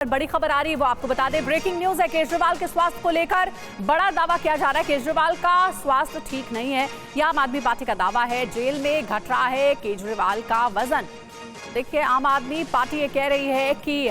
बड़ी खबर आ रही है वो आपको बता दें। ब्रेकिंग न्यूज है, केजरीवाल के स्वास्थ्य को लेकर बड़ा दावा किया जा रहा है। केजरीवाल का स्वास्थ्य ठीक नहीं है, यह आम आदमी पार्टी का दावा है। जेल में घट रहा है केजरीवाल का वजन। देखिए, आम आदमी पार्टी ये कह रही है कि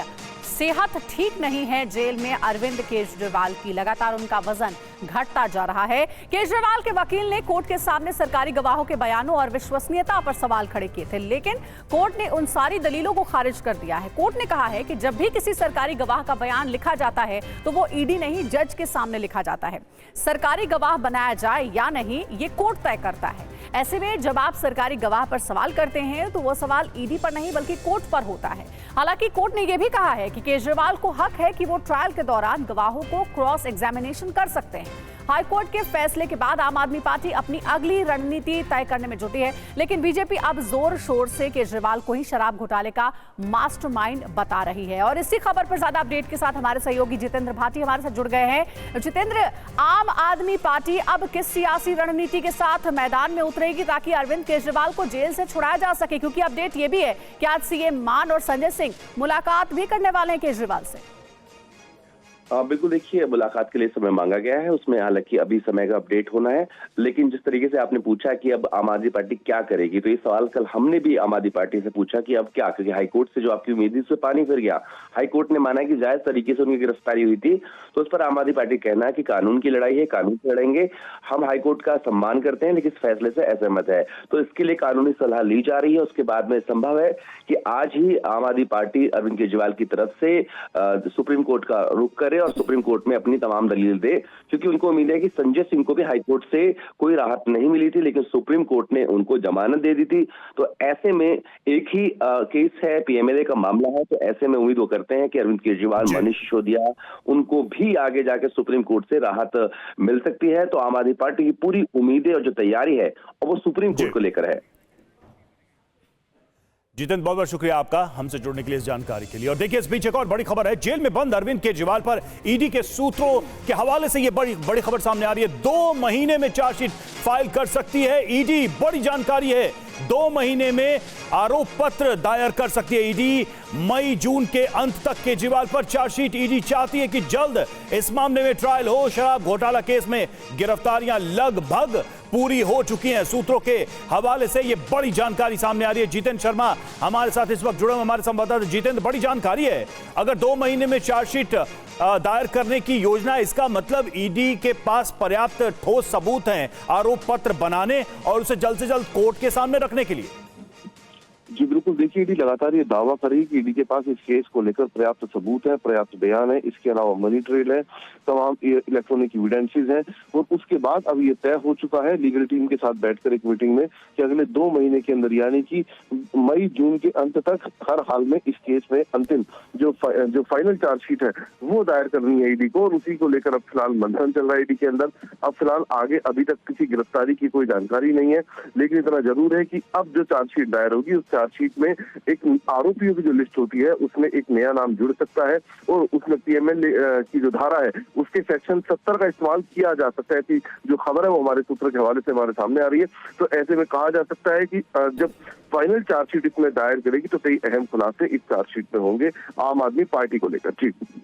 सेहत ठीक नहीं है जेल में अरविंद केजरीवाल की, लगातार उनका वजन घटता जा रहा है। केजरीवाल के वकील ने कोर्ट के सामने सरकारी गवाहों के बयानों और विश्वसनीयता पर सवाल खड़े किए थे, लेकिन कोर्ट ने उन सारी दलीलों को खारिज कर दिया है। कोर्ट ने कहा है कि जब भी किसी सरकारी गवाह का बयान लिखा जाता है तो वो ईडी नहीं, जज के सामने लिखा जाता है। सरकारी गवाह बनाया जाए या नहीं, ये कोर्ट तय करता है। ऐसे में जब आप सरकारी गवाह पर सवाल करते हैं तो वो सवाल ईडी पर नहीं बल्कि कोर्ट पर होता है। हालांकि कोर्ट ने यह भी कहा है कि केजरीवाल को हक है कि वो ट्रायल के दौरान गवाहों को क्रॉस एग्जामिनेशन कर सकते हैं। हाईकोर्ट के फैसले के बाद आम आदमी पार्टी अपनी अगली रणनीति तय करने में जुटी है, लेकिन बीजेपी अब जोर शोर से केजरीवाल को ही शराब घोटाले का मास्टरमाइंड बता रही है। और इसी खबर पर ज्यादा अपडेट के साथ हमारे सहयोगी जितेंद्र भाटी हमारे साथ जुड़ गए हैं। जितेंद्र, आम आदमी पार्टी अब किस सियासी रणनीति के साथ मैदान में उतरेगी ताकि अरविंद केजरीवाल को जेल से छुड़ाया जा सके, क्योंकि अपडेट ये भी है कि आज सीएम मान और संजय सिंह मुलाकात भी करने वाले हैं केजरीवाल से। बिल्कुल, देखिए, मुलाकात के लिए समय मांगा गया है, उसमें हालांकि अभी समय का अपडेट होना है। लेकिन जिस तरीके से आपने पूछा कि अब आम आदमी पार्टी क्या करेगी, तो ये सवाल कल हमने भी आम आदमी पार्टी से पूछा कि अब क्या, क्योंकि हाईकोर्ट से जो आपकी उम्मीद थी उसमें पानी फिर गया। हाईकोर्ट ने माना कि जायज तरीके से उनकी गिरफ्तारी हुई थी, तो उस पर आम आदमी पार्टी कहना है कि कानून की लड़ाई है, कानून से लड़ेंगे। हम हाईकोर्ट का सम्मान करते हैं लेकिन इस फैसले से असहमत है, तो इसके लिए कानूनी सलाह ली जा रही है। उसके बाद में संभव है कि आज ही आम आदमी पार्टी अरविंद केजरीवाल की तरफ से सुप्रीम कोर्ट का रुख करे और सुप्रीम कोर्ट में अपनी तमाम दलील दे, क्योंकि उनको उम्मीद है कि संजय सिंह को भी हाईकोर्ट से कोई राहत नहीं मिली थी, लेकिन सुप्रीम कोर्ट ने उनको जमानत दे दी थी। तो ऐसे में एक ही केस है, पीएमएलए का मामला है, तो ऐसे में उम्मीद वो करते हैं कि अरविंद केजरीवाल, मनीष सिसोदिया, उनको भी आगे जाके सुप्रीम कोर्ट से राहत मिल सकती है। तो आम आदमी पार्टी की पूरी उम्मीदें और जो तैयारी है वो सुप्रीम कोर्ट को लेकर है। जितेंद्र, बहुत बहुत शुक्रिया आपका हमसे जुड़ने के लिए, इस जानकारी के लिए। और देखिए, इस बीच एक और बड़ी खबर है। जेल में बंद अरविंद केजरीवाल पर ईडी के सूत्रों के हवाले से यह बड़ी खबर सामने आ रही है। 2 महीने में चार्जशीट फाइल कर सकती है ईडी। बड़ी जानकारी है, 2 महीने में आरोप पत्र दायर कर सकती है ईडी। मई जून के अंत तक केजरीवाल पर चार्जशीट। ईडी चाहती है कि जल्द इस मामले में ट्रायल हो। शराब घोटाला केस में गिरफ्तारियां लगभग पूरी हो चुकी हैं। सूत्रों के हवाले से यह बड़ी जानकारी सामने आ रही है। जितेंद्र शर्मा हमारे साथ इस वक्त जुड़े हुए, हमारे संवाददाता। जितेंद्र, बड़ी जानकारी है, अगर 2 महीने में चार्जशीट दायर करने की योजना, इसका मतलब ईडी के पास पर्याप्त ठोस सबूत हैं आरोप पत्र बनाने और उसे जल्द से जल्द कोर्ट के सामने रखने के लिए। जी बिल्कुल, देखिए, ईडी लगातार ये दावा कर रही है कि ईडी के पास इस केस को लेकर पर्याप्त सबूत है, पर्याप्त बयान है। इसके अलावा मनी ट्रेल है, तमाम इलेक्ट्रॉनिक एविडेंसेस हैं। और उसके बाद अब ये तय हो चुका है लीगल टीम के साथ बैठकर एक मीटिंग में कि अगले 2 महीने के अंदर, यानी कि मई जून के अंत तक, हर हाल में इस केस में अंतिम जो फाइनल चार्जशीट है वो दायर करनी है ईडी को। और उसी को लेकर अब फिलहाल मंथन चल रहा है ईडी के अंदर। अब फिलहाल आगे अभी तक किसी गिरफ्तारी की कोई जानकारी नहीं है, लेकिन इतना जरूर है कि अब जो चार्जशीट दायर होगी उस चार्जशीट में एक आरोपियों की जो लिस्ट होती है उसमें एक नया नाम जुड़ सकता है, और उसमें पीएमएलए की जो धारा है उसके सेक्शन 70 का इस्तेमाल किया जा सकता है। कि जो खबर है वो हमारे सूत्र के हवाले से हमारे सामने आ रही है। तो ऐसे में कहा जा सकता है कि जब फाइनल चार्जशीट इसमें दायर करेगी तो कई अहम खुलासे इस चार्जशीट में होंगे आम आदमी पार्टी को लेकर। जी।